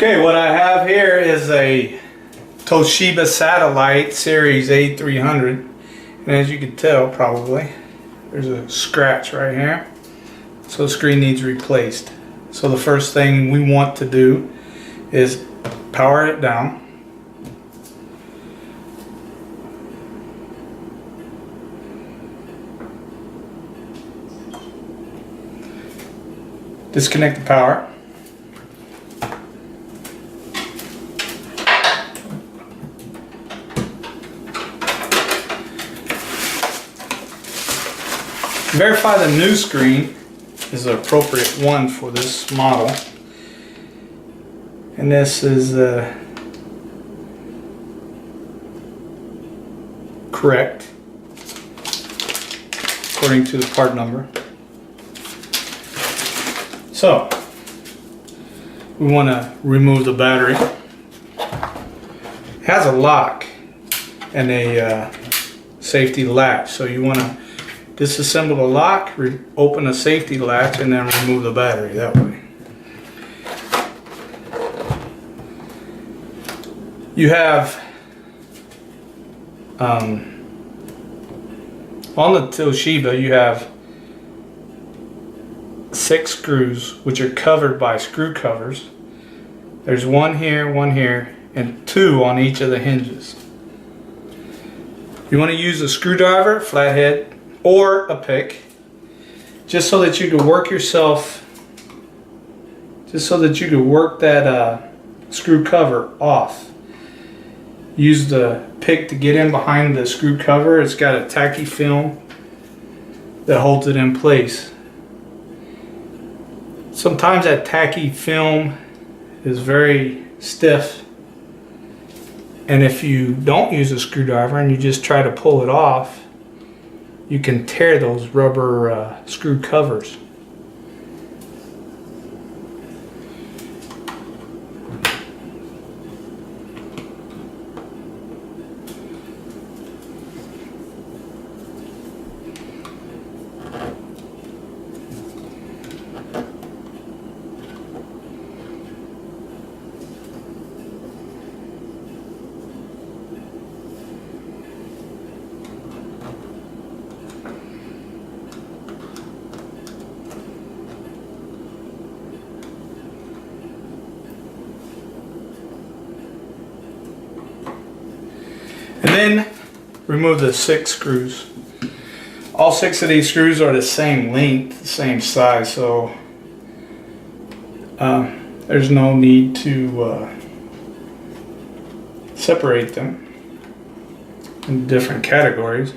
Okay, what I have here is a Toshiba satellite series A300, and as you can tell probably there's a scratch right here, so the screen needs replaced. So the first thing we want to do is power it down. Disconnect the power. Verify the new screen is the appropriate one for this model. And this is correct according to the part number. So we want to remove the battery. It has a lock and a safety latch, so you want to disassemble the lock, open the safety latch, and then remove the battery that way. You have on the Toshiba you have 6 screws which are covered by screw covers. There's one here, and 2 on each of the hinges. You want to use a screwdriver, flathead, or a pick, just so that you can work that screw cover off. Use the pick to get in behind the screw cover. It's got a tacky film that holds it in place. Sometimes that tacky film is very stiff, and if you don't use a screwdriver and you just try to pull it off, you can tear those rubber screw covers. And then remove the 6 screws. All 6 of these screws are the same length, the same size, so there's no need to separate them in different categories.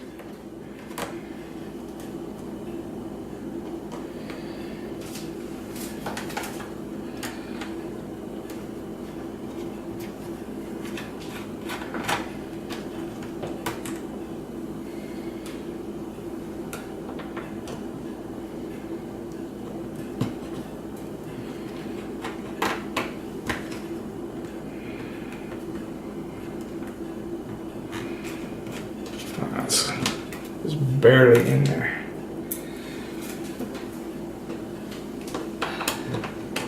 It's barely in there.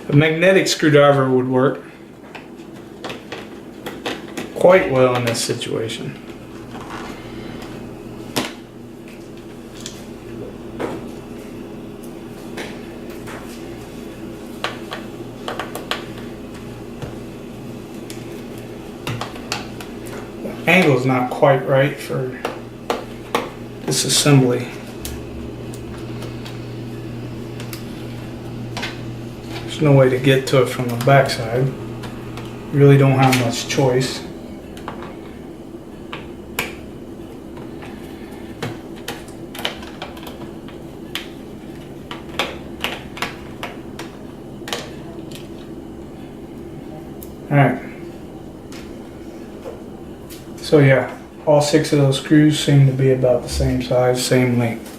A magnetic screwdriver would work quite well in this situation. The angle is not quite right for this assembly. There's no way to get to it from the back side. You really don't have much choice. Alright. So yeah. All 6 of those screws seem to be about the same size, same length.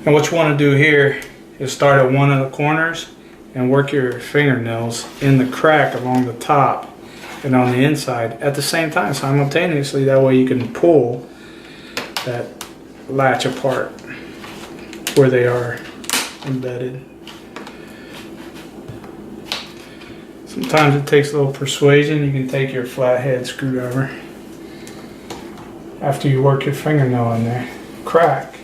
And what you want to do here is start at one of the corners and work your fingernails in the crack along the top and on the inside at the same time, simultaneously. That way you can pull that latch apart where they are embedded. Sometimes it takes a little persuasion. You can take your flathead screwdriver after you work your fingernail in there. Crack.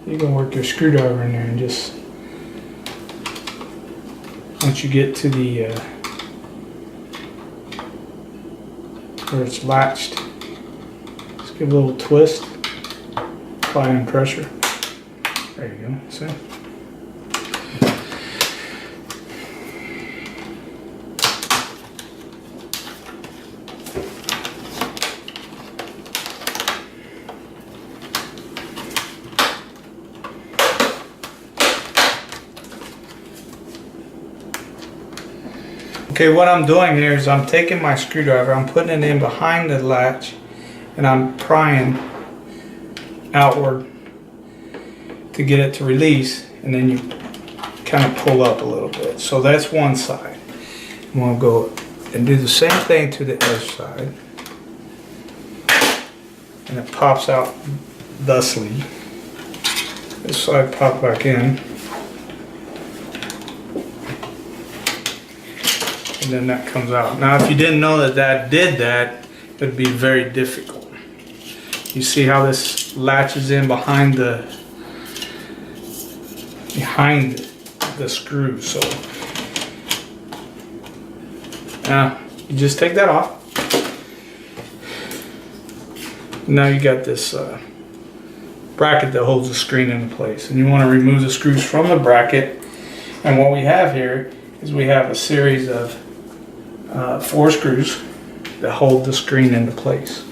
You can work your screwdriver in there and just, once you get to the where it's latched, just give a little twist, applying pressure. There you go. See? Okay, what I'm doing here is I'm taking my screwdriver, I'm putting it in behind the latch, and I'm prying outward to get it to release, and then you kind of pull up a little bit. So that's one side. I'm going to go and do the same thing to the other side, and it pops out thusly. This side pop back in. And then that comes out. Now if you didn't know that that did that, it would be very difficult. You see how this latches in behind the screw. So now you just take that off. Now you got this bracket that holds the screen into place, and you want to remove the screws from the bracket. And what we have here is we have a series of 4 screws that hold the screen into place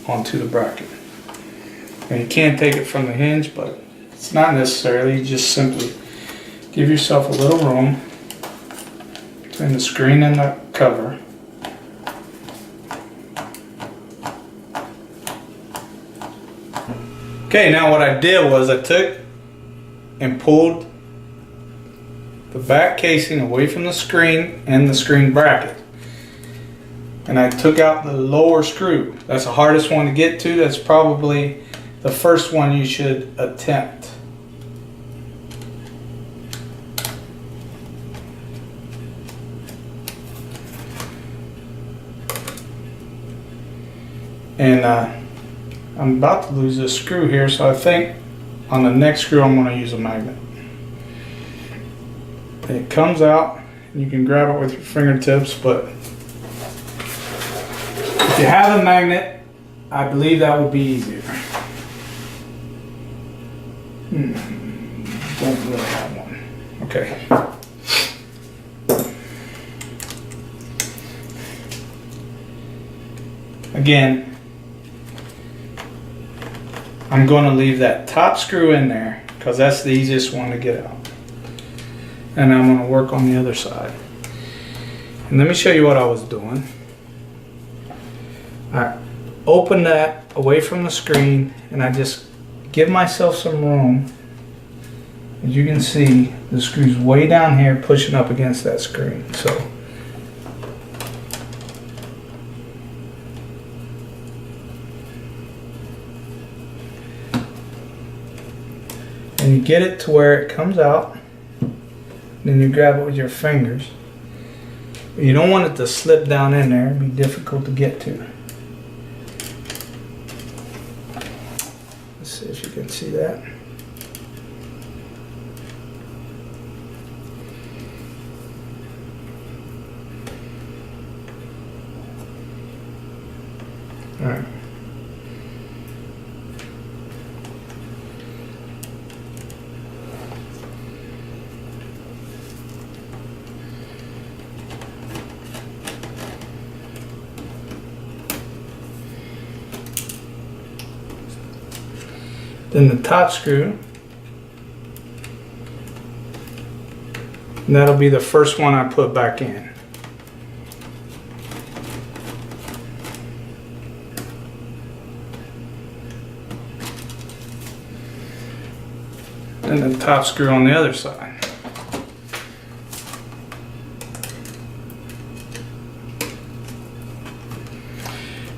onto the bracket. And you can take it from the hinge, but it's not necessarily. You just simply give yourself a little room between the screen and the cover. Okay, now what I did was I took and pulled the back casing away from the screen and the screen bracket. And I took out the lower screw. That's the hardest one to get to. That's probably the first one you should attempt. And I'm about to lose this screw here, so I think on the next screw I'm going to use a magnet. It comes out, and you can grab it with your fingertips, but if you have a magnet, I believe that would be easier. Don't really have one. Okay. Again, I'm going to leave that top screw in there because that's the easiest one to get out. And I'm going to work on the other side. And let me show you what I was doing. I open that away from the screen, and I just give myself some room. As you can see, the screw's way down here pushing up against that screen. So and you get it to where it comes out. Then you grab it with your fingers. You don't want it to slip down in there. It'd be difficult to get to. Let's see if you can see that. All right. Then the top screw, and that'll be the first one I put back in. And the top screw on the other side.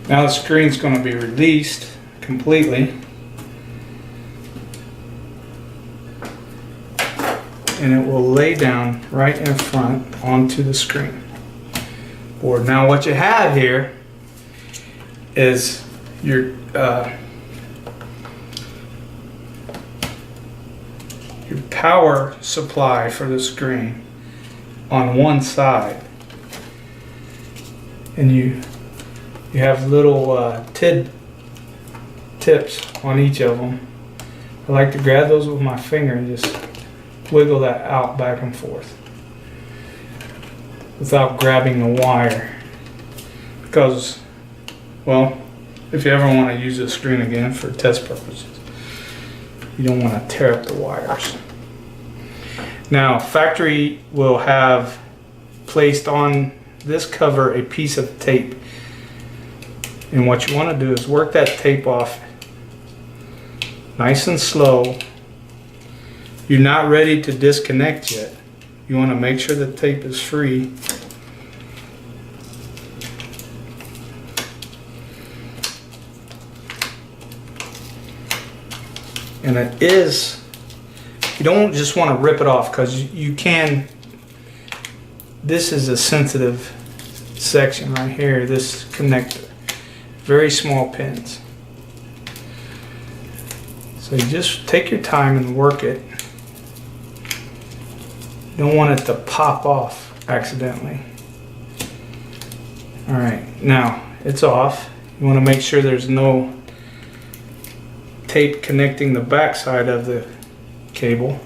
Now the screen's going to be released completely. and it will lay down right in front onto the screen board. Now what you have here is your power supply for the screen on one side, and you have little tips on each of them. I like to grab those with my finger and just wiggle that out back and forth without grabbing the wire, because, well, if you ever want to use this screen again for test purposes, you don't want to tear up the wires. Now, factory will have placed on this cover a piece of tape, and what you want to do is work that tape off nice and slow. You're not ready to disconnect yet. You want to make sure the tape is free. And it is, you don't just want to rip it off, because you can, this is a sensitive section right here, this connector. Very small pins. So you just take your time and work it. You don't want it to pop off accidentally. Alright, now it's off. You want to make sure there's no tape connecting the back side of the cable.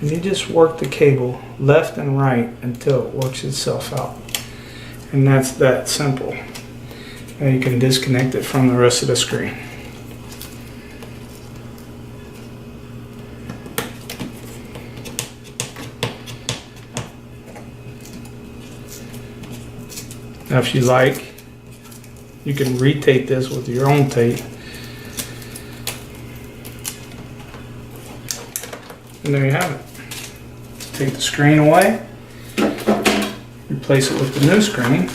And you just work the cable left and right until it works itself out. And that's that simple. Now you can disconnect it from the rest of the screen. Now if you like, you can retape this with your own tape. And there you have it. Take the screen away, replace it with the new screen.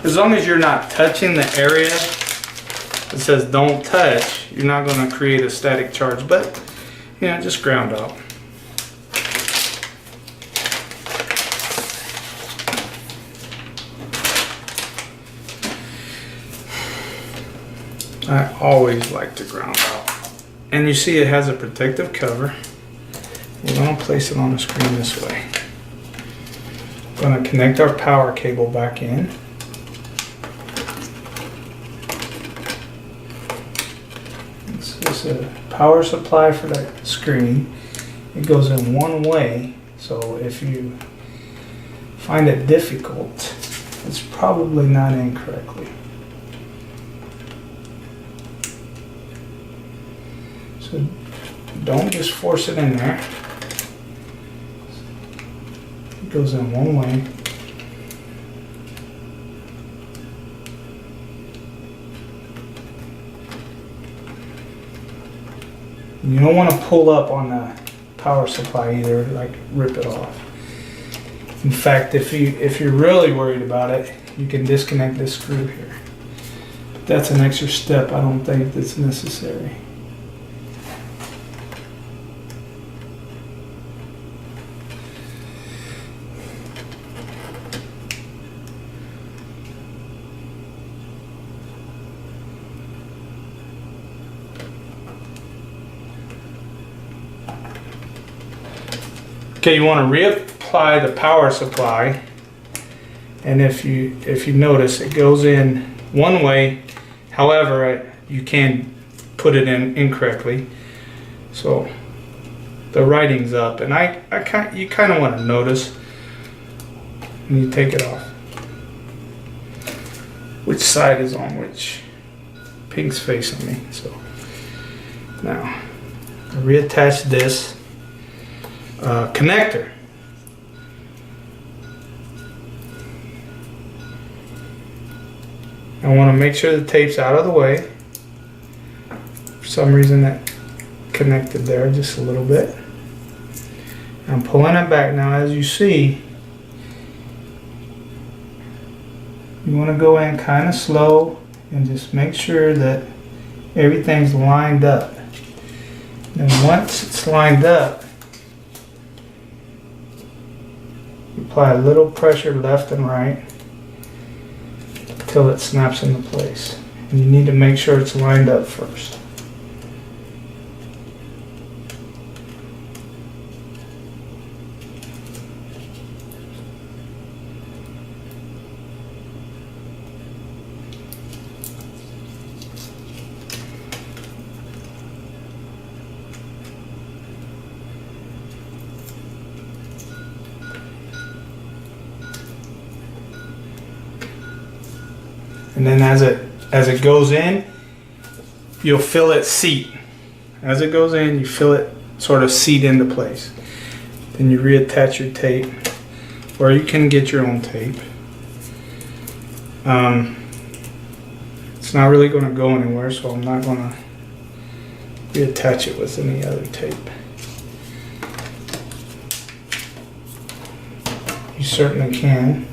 As long as you're not touching the area that says don't touch, you're not going to create a static charge, but you know, just ground out. I always like to ground out. And you see it has a protective cover. We're going to place it on the screen this way. We're going to connect our power cable back in. This is a power supply for that screen. It goes in one way, so if you find it difficult, it's probably not in correctly. So don't just force it in there. It goes in one way. You don't want to pull up on the power supply either, like rip it off. In fact, if you're really worried about it, you can disconnect this screw here. But that's an extra step. I don't think that's necessary. Okay, you want to reapply the power supply, and if you notice, it goes in one way. However, you can put it in incorrectly, so the writing's up, and you kind of want to notice when you take it off which side is on which. Pink's facing me, so now I reattach this connector. I want to make sure the tape's out of the way. For some reason that connected there just a little bit. I'm pulling it back now. As you see, you want to go in kind of slow and just make sure that everything's lined up. And once it's lined up, you apply a little pressure left and right until it snaps into place. And you need to make sure it's lined up first. And then as it goes in, you'll feel it seat. As it goes in, you feel it sort of seat into place. Then you reattach your tape, or you can get your own tape. It's not really going to go anywhere, so I'm not going to reattach it with any other tape. You certainly can.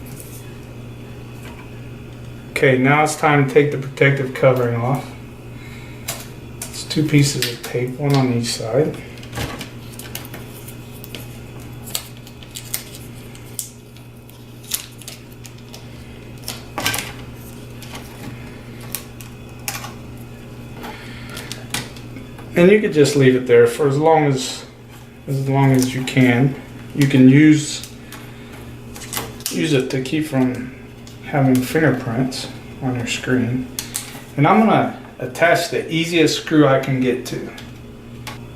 Okay, now it's time to take the protective covering off. It's 2 pieces of tape, one on each side. And you could just leave it there for as long as you can. You can use it to keep from having fingerprints on your screen. And I'm gonna attach the easiest screw I can get to.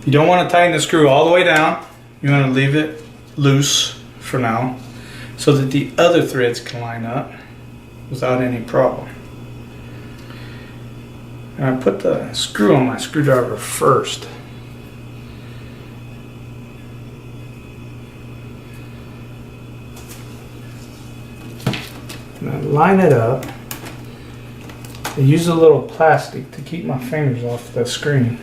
You don't want to tighten the screw all the way down. You want to leave it loose for now so that the other threads can line up without any problem. And I put the screw on my screwdriver first. And I line it up. I use a little plastic to keep my fingers off the screen.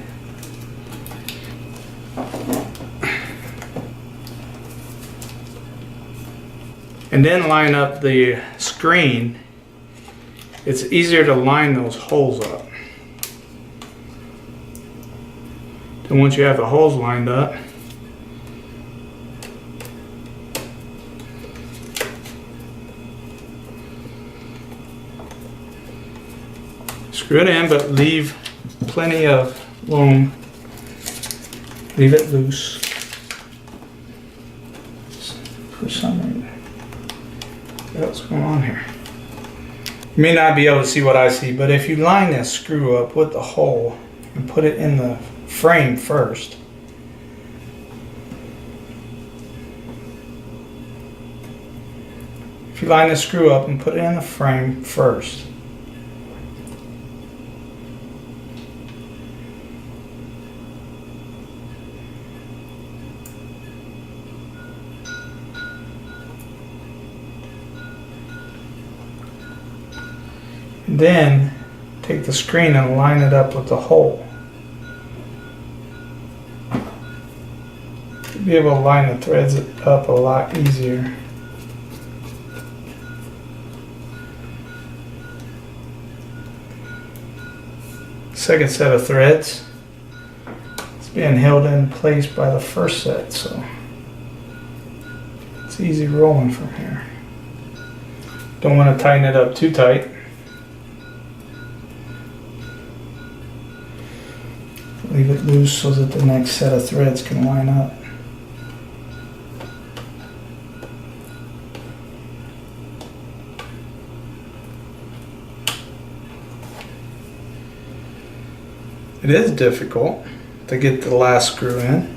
And then line up the screen. It's easier to line those holes up. Then once you have the holes lined up, screw it in, but leave plenty of room. Leave it loose. For some reason. What's going on here? You may not be able to see what I see, but if you line this screw up with the hole and put it in the frame first, if you line the screw up and put it in the frame first, then take the screen and line it up with the hole. You'll be able to line the threads up a lot easier. Second set of threads, it's being held in place by the first set, so it's easy rolling from here. Don't want to tighten it up too tight. Leave it loose so that the next set of threads can line up. It is difficult to get the last screw in.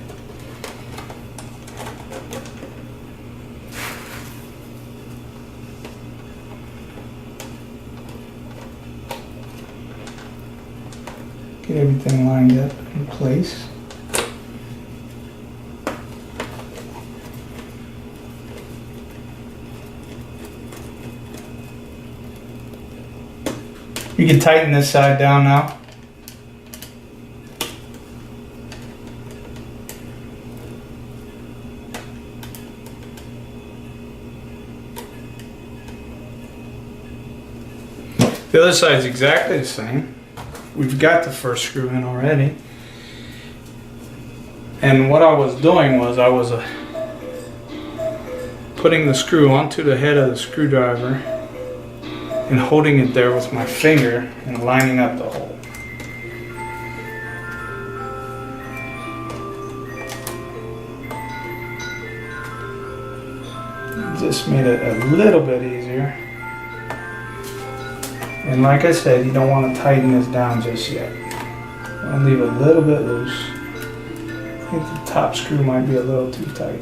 Get everything lined up in place. You can tighten this side down now. The other side is exactly the same. we've got the first screw in already. And what I was doing was I was putting the screw onto the head of the screwdriver and holding it there with my finger and lining up the hole. Just made it a little bit easier. And like I said, you don't want to tighten this down just yet. You want to leave it a little bit loose. I think the top screw might be a little too tight.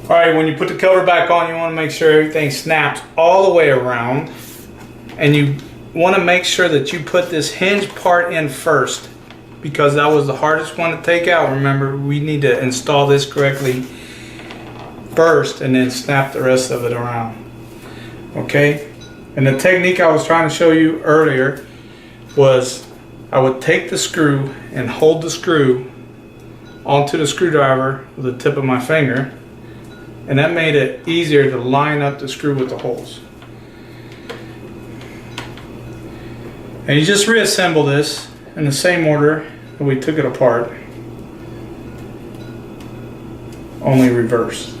Alright, when you put the cover back on, you want to make sure everything snaps all the way around. And you want to make sure that you put this hinge part in first, because that was the hardest one to take out. Remember, we need to install this correctly first and then snap the rest of it around. Okay? And the technique I was trying to show you earlier was I would take the screw and hold the screw onto the screwdriver with the tip of my finger, and that made it easier to line up the screw with the holes. And you just reassemble this in the same order that we took it apart, only reverse.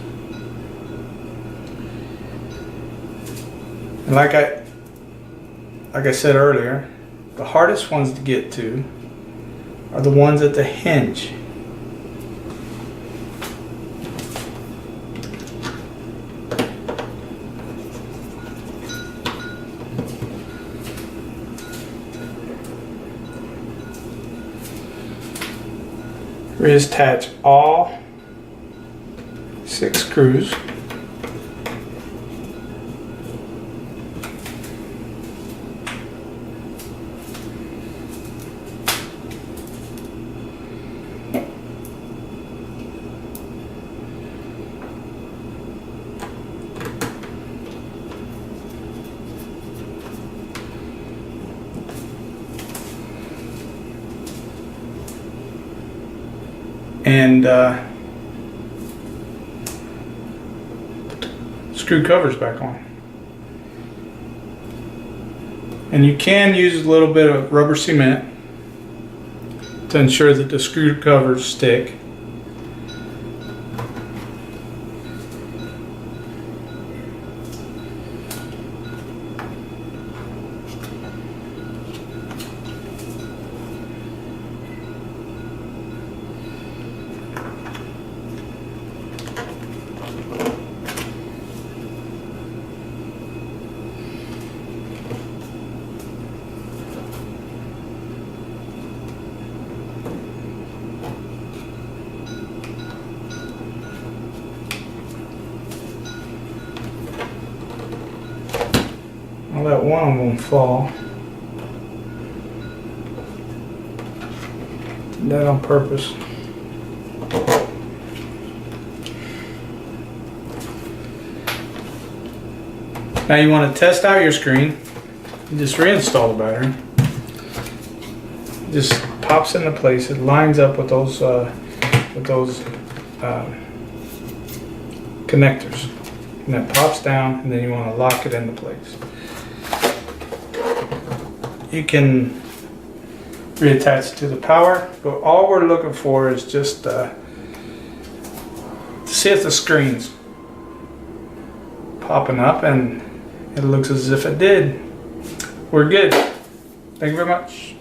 And like I said earlier, the hardest ones to get to are the ones at the hinge. Reattach all 6 screws. And screw covers back on. And you can use a little bit of rubber cement to ensure that the screw covers stick. I'll let one of them fall. Did that on purpose. Now you want to test out your screen. You just reinstall the battery. It just pops into place. It lines up with those connectors, and it pops down, and then you want to lock it into place. You can reattach to the power, but all we're looking for is just to see if the screen's popping up, and it looks as if it did. We're good. Thank you very much.